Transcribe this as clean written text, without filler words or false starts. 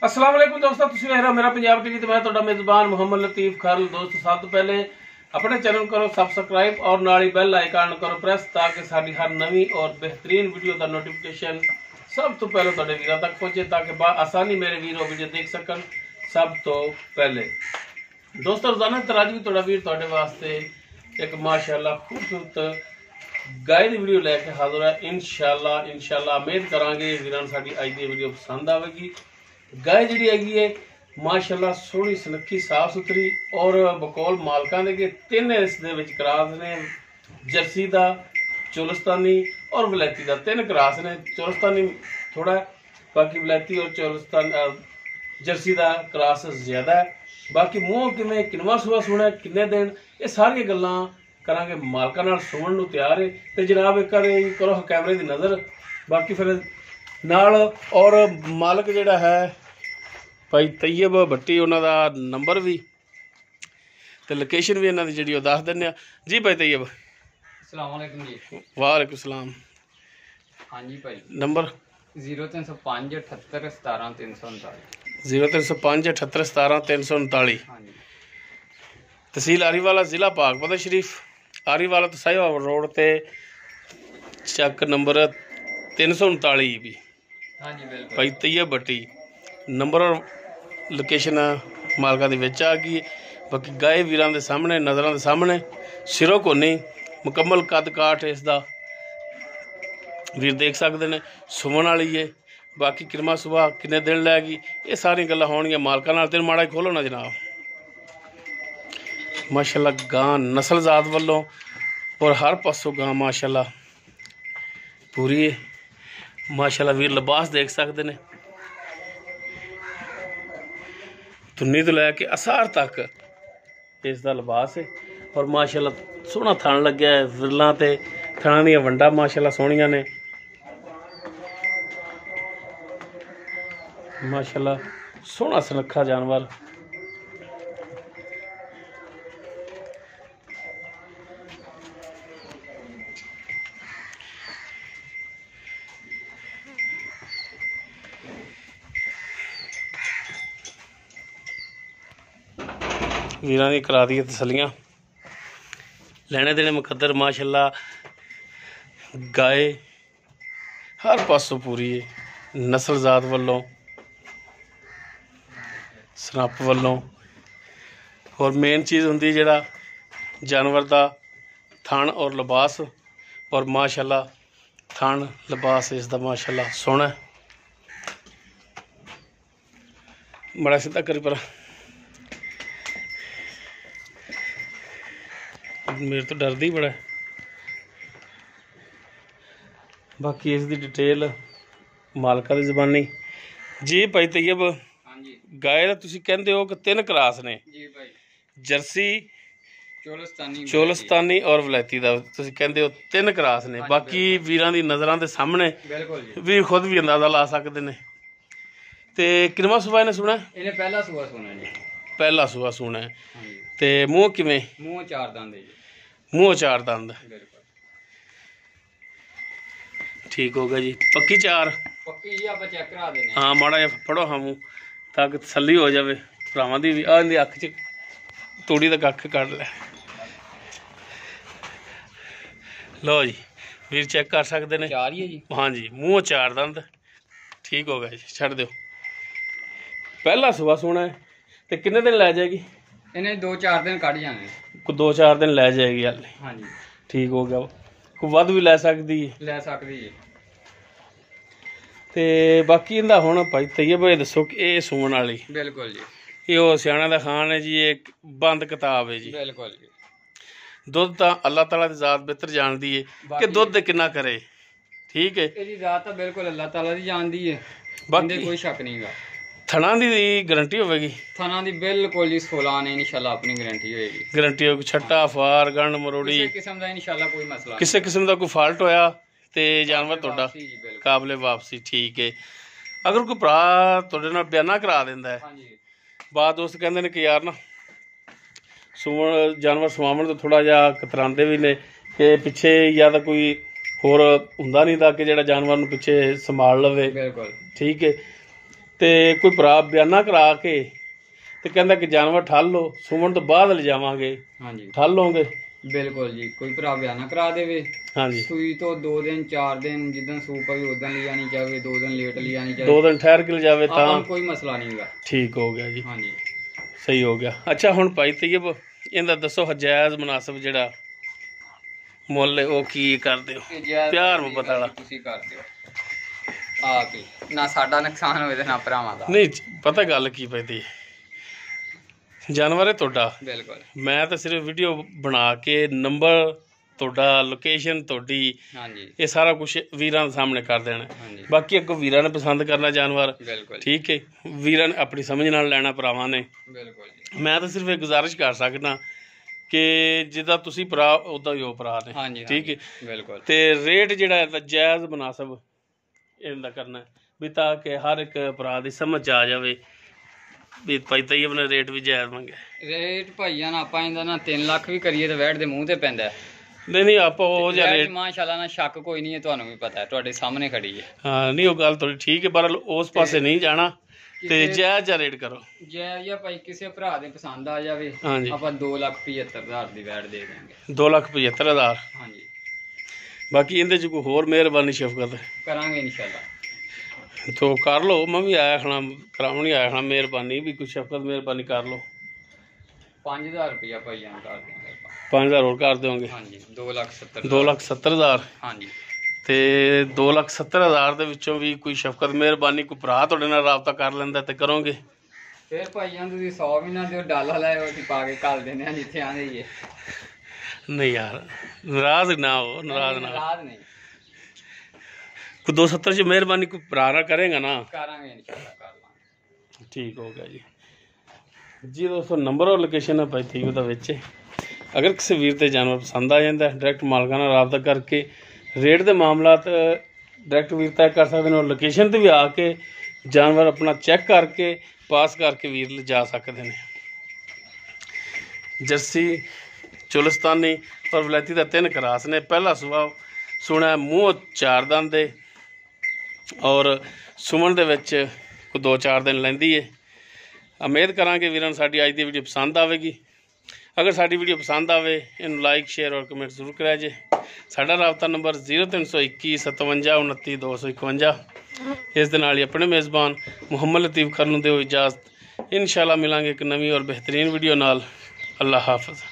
अस्सलाम वालेकुम दोस्तों, तुसीं देख रहे हो मेरा पंजाब टीवी। तो मैं तुहाडा मेज़बान मुहम्मद लतीफ़ खान। दोस्त सब तो पहले अपने चैनल करो सबसक्राइब और नाल ही बैल आइकन करो प्रेस, ताकि साडी हर नवी और बेहतरीन वीडियो का नोटिफिकेशन सब तो पहले तुहाडे वीरां तक पहुंचे, ताकि आसानी मेरे वीर वीडियो देख सकन सब तो पहले। दोस्तों रोजाना तरह भी तुहाडा वीर तुहाडे वास्ते एक माशाअल्लाह खूबसूरत गाय की वीडियो लैके हाजिर है। इंशाअल्लाह उम्मीद करांगे वीरां साडी अज दी वीडियो पसंद आवेगी। गाय जी है माशाअल्लाह सोहनी सुनखी साफ सुथरी और बकौल मालकां दे के तीन इस दे विच क्रास ने, जर्सी दा, चोलस्तानी और वलैती दा तीन क्रास ने। चोलस्तानी थोड़ा है, बाकी वलैती और चोलस्तान जर्सी दा क्रास ज्यादा है। बाकी मूँह किवें किनवा सुबह सुना किन्ने दिन, ये सारियां गल्लां करांगे मालकां नाल सुणन नूं तैयार है। तो जनाब एक करो कैमरे की नज़र, बाकी फिर नाल और मालक जिहड़ा है भाई तैयब भट्टी, उन्हां दा नंबर भी ते लोकेशन भी इन्हां दी जिहड़ी दस दिंदे जी। भाई तैयब अस्सलाम वालेकुम जी। वालेकुम सलाम। हाँ जी भाई, नंबर 0305 78 17 339। 0305 78 17 339। हाँ जी, तहसील आरीवाला, जिला पाकपत शरीफ। आरीवाला तो साहिवाल रोड ते चक नंबर 339 भी। हाँ जी बिल्कुल भाई तैयब भट्टी नंबर और लोकेशन मालका दे विच आ गई। बाकी गाय वीरां दे सामने, नज़रां दे सामने, सिरों कोनी मुकम्मल कद काठ इसदा वीर देख सकते हैं। सुमन वाली है, बाकी किरमा सुबह किन्ने दिन लैगी, ये सारी गल्लां होणगियां मालकां नाल। तेन माड़ा खोलो ना जनाब। माशाअल्लाह गां नस्ल जात वालों और हर पासों गां माशाअल्लाह पूरी है। माशाअल्लाह वीर लिबास देख सकते हैं, तुन्नी तो लैके असार तक इसका लिबास है। और माशाअल्लाह सोहना थन लग्या है, विरलां ते थणां दियां वंडां माशाअल्लाह सोहणियां ने। माशाअल्लाह सोहना सुनक्खा जानवर। वीरां दी करा दी तसलियां, लैने देने मुकद्दर। माशाअल्लाह गाय हर पासों पूरी है, नस्ल जात वालों, सनप वालों। और मेन चीज़ हुंदी जिहड़ा जानवर दा थन और लिबास। और माशाअल्लाह थन लिबास इसदा माशाअल्लाह सोहना है। बड़ा सीधा करी पर मेरे तो डरदी ही बड़ा है। बाकी इसकी डिटेल मालका की जबानी जी। भाई तैयब हाँ जी गाय का तुसीं कहंदे हो कि तीन क्रास ने, जी भाई, जर्सी, चोलस्तानी चोलस्तानी और वलैती का तुसीं कहंदे हो तीन क्रास ने। बाकी वीरां दी नज़रां दे सामने बिल्कुल जी, वीर खुद भी अंदाजा ला सकते हैं। तो किनवा सुबह इन्हें सुना? इन्हें पहला सुबह सुना जी। पहला सुबह सुना है। हाँ जी, तो मूँह किवें? मुँह चार दंद है जी। मूँह चार दंद, बिल्कुल ठीक हो गया जी। पक्की चार? पक्की जी, आप चेक करा देने। हाँ माड़ा जिहा फड़ो हाँ मूँह, ताकि तसल्ली हो जाए भरावां दी भी। आ इहदी अख च तूड़ी तक अख कढ लै। लो जी वीर चेक कर सकते हैं। चार ही है जी। हाँ जी, मूँह चार दंद, ठीक हो गया जी। छड़ दो। पहला सुबह सोना है तो कितने दिन लै जाएगी? इन्हें 2-4 दिन कट जाने। कोई 2-4 दिन लै जाएगी हाले, हाँ जी, ठीक हो गया। कोई वध भी लै सकती है। ले सकती जी। ते बाकी इंदा हुण भाई तैयब भाई दसो कि ये सूण वाली, बिल्कुल जी, ये सियाणा दा खान है जी, एक बंद किताब है जी। बिल्कुल जी। दुध तो अल्लाह ताला दी जात बेहतर जानती है कि दुध किन्ना करे, ठीक है। ਇਹਦੀ ਜ਼ਾਤ ਤਾਂ ਬਿਲਕੁਲ ਅੱਲਾਹ ਤਾਲਾ ਦੀ ਜਾਣਦੀ ਹੈ, बाकी ਇਹਦੇ ਕੋਈ ਸ਼ੱਕ ਨਹੀਂਗਾ। थना दी गारंटी होगी? ਥਾਣਾ ਦੀ ਬਿਲਕੁਲ ਜੀ 16 ਨੇ ਇਨਸ਼ਾਅੱਲਾ ਆਪਣੀ ਗਾਰੰਟੀ ਹੋਏਗੀ। गारंटी होगी। छट्टा फार गंड मरोड़ी ਕਿਸੇ ਕਿਸਮ ਦਾ ਇਨਸ਼ਾਅੱਲਾ ਕੋਈ ਮਸਲਾ ਨਹੀਂ। किसी किस्म का कोई फॉल्ट होया तो जानवर तुहाडा जी बिल्कुल काबले वापसी, ठीक है। अगर कोई भरा तुहाडे नाल बयाना करा दिंदा है, हाँ जी, बात दोस्त कहते हैं कि यार ना सूण जानवर सवावन तो थोड़ा जिहा कतरांदे भी ने कि पिछे या तो कोई होर हुंदा नहीं था कि जिहड़ा जानवर नूं पिछे संभाल लवे, बिल्कुल ठीक है। ਤੇ ਕੋਈ ਭਰਾ ਬਿਆਨਾ ਕਰਾ ਕੇ ਤੇ ਕਹਿੰਦਾ ਕਿ ਜਾਨਵਰ ਠੱਲ ਲਓ, ਸੂਵਣ ਤੋਂ ਬਾਅਦ ਲਿਜਾਵਾਂਗੇ, ਹਾਂਜੀ ਠੱਲ ਲਓਗੇ? ਬਿਲਕੁਲ ਜੀ, ਕੋਈ ਭਰਾ ਬਿਆਨਾ ਕਰਾ ਦੇਵੇ, ਹਾਂਜੀ ਸੂਈ ਤੋਂ 2 ਦਿਨ 4 ਦਿਨ ਜਿੱਦਣ ਸੂਪ ਪਈ ਉਦੋਂ ਲਈ ਆਣੀ ਚਾਹੇ, 2 ਦਿਨ ਲੇਟ ਲਈ ਆਣੀ ਚਾਹੇ, 2 ਦਿਨ ਠਹਿਰ ਕੇ ਲਿਜਾਵੇ ਆਪਾਂ ਤਾਂ ਨੂੰ ਕੋਈ ਮਸਲਾ ਨਹੀਂ ਹੈਗਾ। ਠੀਕ ਹੋ ਗਿਆ ਜੀ, ਹਾਂਜੀ ਸਹੀ ਹੋ ਗਿਆ। ਅੱਛਾ ਹੁਣ ਭਾਈ ਤਈਬ ਇਹਦਾ ਦੱਸੋ ਜਾਇਜ਼ ਮੁਨਾਸਬ ਜਿਹੜਾ ਮੁੱਲ ਉਹ ਕੀ ਕਰਦੇ ਹੋ? ਪਿਆਰ ਮੁਹੱਬਤ ਵਾਲਾ ਤੁਸੀਂ ਕਰਦੇ ਹੋ ਆਪ ਹੀ, ਨਾ ਸਾਡਾ ਨੁਕਸਾਨ ਹੋਵੇ ਤੇ ਨਾ ਭਰਾਵਾਂ ਦਾ। ਨਹੀਂ ਪਤਾ ਗੱਲ ਕੀ ਪੈਂਦੀ, ਜਾਨਵਰ ਹੈ ਤੁਹਾਡਾ, ਬਿਲਕੁਲ ਮੈਂ ਤਾਂ ਸਿਰਫ ਵੀਡੀਓ ਬਣਾ ਕੇ ਨੰਬਰ ਤੁਹਾਡਾ, ਲੋਕੇਸ਼ਨ ਤੁਹਾਡੀ, ਹਾਂਜੀ ਇਹ ਸਾਰਾ ਕੁਝ ਵੀਰਾਂ ਦੇ ਸਾਹਮਣੇ ਕਰ ਦੇਣਾ। ਹਾਂਜੀ ਬਾਕੀ ਅੱਗੋਂ ਵੀਰਾਂ ਨੇ ਪਸੰਦ ਕਰਨਾ ਜਾਨਵਰ, ਬਿਲਕੁਲ ਠੀਕ ਹੈ, ਵੀਰਾਂ ਨੇ ਆਪਣੀ ਸਮਝ ਨਾਲ ਲੈਣਾ, ਭਰਾਵਾਂ ਨੇ। ਬਿਲਕੁਲ ਜੀ ਮੈਂ ਤਾਂ ਸਿਰਫ ਇਹ ਗੁਜ਼ਾਰਿਸ਼ ਕਰ ਸਕਦਾ ਕਿ ਜਿੱਦਾਂ ਤੁਸੀਂ ਭਰਾ ਉੱਦਾਂ ਹੀ ਉਹ ਭਰਾ ਨੇ, ਹਾਂਜੀ ਠੀਕ ਹੈ। ਬਿਲਕੁਲ ਤੇ ਰੇਟ ਜਿਹੜਾ ਹੈ ਜਾਇਜ਼ ਮੁਨਾਸਬ ਇਹਦਾ ਕਰਨਾ ਵੀ ਤਾਂ ਕਿ ਹਰ ਇੱਕ ਭਰਾ ਦੀ ਸਮਝ ਆ ਜਾਵੇ ਵੀ ਭਾਈ ਤਈਬ ਨੇ ਰੇਟ ਵੀ ਜਾਇਜ਼ ਮੰਗਿਆ। ਰੇਟ ਭਾਈਆਂ ਨਾਲ ਆਪਾਂ ਇਹਦਾ ਨਾ 3 ਲੱਖ ਵੀ ਕਰੀਏ ਤਾਂ ਵੈਟ ਦੇ ਮੂੰਹ ਤੇ ਪੈਂਦਾ। ਨਹੀਂ ਆਪਾਂ ਉਹ ਜਿਹਾ ਰੇਟ ਮਾਸ਼ਾਅੱਲਾ ਨਾਲ ਸ਼ੱਕ ਕੋਈ ਨਹੀਂ ਹੈ, ਤੁਹਾਨੂੰ ਵੀ ਪਤਾ ਹੈ, ਤੁਹਾਡੇ ਸਾਹਮਣੇ ਖੜੀ ਹੈ। ਹਾਂ ਨਹੀਂ ਉਹ ਗੱਲ ਤੁਹਾਡੀ ਠੀਕ ਹੈ, ਪਰ ਉਸ ਪਾਸੇ ਨਹੀਂ ਜਾਣਾ ਤੇ ਜਾਇਜ਼ ਜਿਹਾ ਰੇਟ ਕਰੋ। ਜਾਇਜ਼ ਭਾਈ ਕਿਸੇ ਭਰਾ ਦੇ ਪਸੰਦ ਆ ਜਾਵੇ, ਹਾਂਜੀ ਆਪਾਂ 2,75,000 ਦੀ ਵੈਟ ਦੇ ਦੇਵਾਂਗੇ। 2,75,000 ਹਾਂਜੀ ਬਾਕੀ ਇਹਦੇ ਚ ਕੋਈ ਹੋਰ ਮਿਹਰਬਾਨੀ ਸ਼ਫਕਤ ਕਰਾਂਗੇ ਇਨਸ਼ਾਅੱਲਾ। ਤੋ ਕਰ ਲਓ, ਮੈਂ ਵੀ ਆਇਆ ਖਾਣਾ ਕਰਾਉਣ ਹੀ ਆਇਆ ਖਾਣਾ, ਮਿਹਰਬਾਨੀ ਵੀ ਕੋਈ ਸ਼ਫਕਤ ਮਿਹਰਬਾਨੀ ਕਰ ਲਓ। 5,000 ਰੁਪਇਆ ਭਾਈਆਂ ਨੂੰ ਕਰ ਦਿਆਂਗੇ ਆਪਾਂ। 5,000 ਹੋਰ ਕਰ ਦਿਓਗੇ? ਹਾਂਜੀ 2,70,000 2,70,000 ਹਾਂਜੀ ਤੇ 2,70,000 ਦੇ ਵਿੱਚੋਂ ਵੀ ਕੋਈ ਸ਼ਫਕਤ ਮਿਹਰਬਾਨੀ ਕੋਈ ਭਰਾ ਤੁਹਾਡੇ ਨਾਲ ਰਾਬਤਾ ਕਰ ਲੈਂਦਾ ਤੇ ਕਰੋਗੇ? ਫਿਰ ਭਾਈਆਂ ਤੁਸੀਂ 100 ਵੀ ਨਾ ਦਿਓ, ਡਾਲਾ ਲਾਇਓ, ਅਸੀਂ ਪਾ ਕੇ ਘੱਲ ਦਿੰਦੇ ਹਾਂ ਜਿੱਥੇ ਆਂਦੇ ਹੀ ਹੈ। ਨਹੀਂ ਯਾਰ ਨਾਰਾਜ਼ ਨਾ ਹੋ, ਨਾਰਾਜ਼ ਨਾ ਹੋ। ਨਾਰਾਜ਼ ਨਹੀਂ, ਕੋਈ 270 ਚ ਮਿਹਰਬਾਨੀ ਕੋਈ ਭਰਾ ਨਾਲ ਕਰੇਗਾ ਨਾ? ਕਰਾਂਗੇ ਇਨਸ਼ਾਅੱਲਾ, ਕਰ ਲਾਂਗੇ। ਠੀਕ ਹੋ ਗਿਆ ਜੀ। ਜੀ ਦੋਸਤੋ ਨੰਬਰ ਔਰ ਲੋਕੇਸ਼ਨ ਹੈ ਭਾਈ ਤਈਬ ਦਾ ਵਿੱਚ। ਅਗਰ ਕਿਸੇ ਵੀਰ ਤੇ ਜਾਨਵਰ ਪਸੰਦ ਆ ਜਾਂਦਾ ਡਾਇਰੈਕਟ ਮਾਲਕਾਂ ਨਾਲ ਰਾਬਤਾ ਕਰਕੇ ਰੇਟ ਦੇ ਮਾਮਲਾਤ ਡਾਇਰੈਕਟ ਵੀਰ ਤੈਅ ਕਰ ਸਕਦੇ ਨੇ, ਔਰ ਲੋਕੇਸ਼ਨ ਤੇ ਵੀ ਆ ਕੇ ਜਾਨਵਰ ਆਪਣਾ ਚੈੱਕ ਕਰਕੇ ਪਾਸ ਕਰਕੇ ਵੀਰ ਲਿਜਾ ਸਕਦੇ ਨੇ। ਜਰਸੀ, ਚੁਲਸਤਾਨੀ ਔਰ ਵਲੈਤੀ ਦਾ 3 ਕਰਾਸ ਨੇ। ਪਹਿਲਾ ਸੁਭਾਅ ਸੁਣਾ ਮੂੰਹ 4 ਦੰਦ ਦੇ ਔਰ ਸੁਮਨ ਦੇ ਵਿੱਚ ਕੋਈ 2-4 ਦਿਨ ਲੈਂਦੀ ਹੈ। ਉਮੀਦ ਕਰਾਂਗੇ ਵੀਰਾਂ ਨੂੰ ਸਾਡੀ ਅੱਜ ਦੀ ਵੀਡੀਓ ਪਸੰਦ ਆਵੇਗੀ। ਅਗਰ ਸਾਡੀ ਵੀਡੀਓ ਪਸੰਦ ਆਵੇ ਇਹਨੂੰ ਲਾਈਕ ਸ਼ੇਅਰ ਔਰ ਕਮੈਂਟ ਜ਼ਰੂਰ ਕਰਿਆ ਜੇ। ਸਾਡਾ ਰਾਬਤਾ ਨੰਬਰ 0321 57 29 251। ਇਸ ਦੇ ਨਾਲ ਹੀ ਆਪਣੇ ਮੇਜ਼ਬਾਨ ਮੁਹੰਮਦ ਲਤੀਫ ਖਾਨ ਨੂੰ ਦਿਓ ਇਜਾਜ਼ਤ। ਇਨਸ਼ਾਅੱਲਾ ਮਿਲਾਂਗੇ ਇੱਕ ਨਵੀਂ ਔਰ ਬਿਹਤਰੀਨ ਵੀਡੀਓ ਨਾਲ। ਅੱਲਾ ਹਾਫਿਜ਼।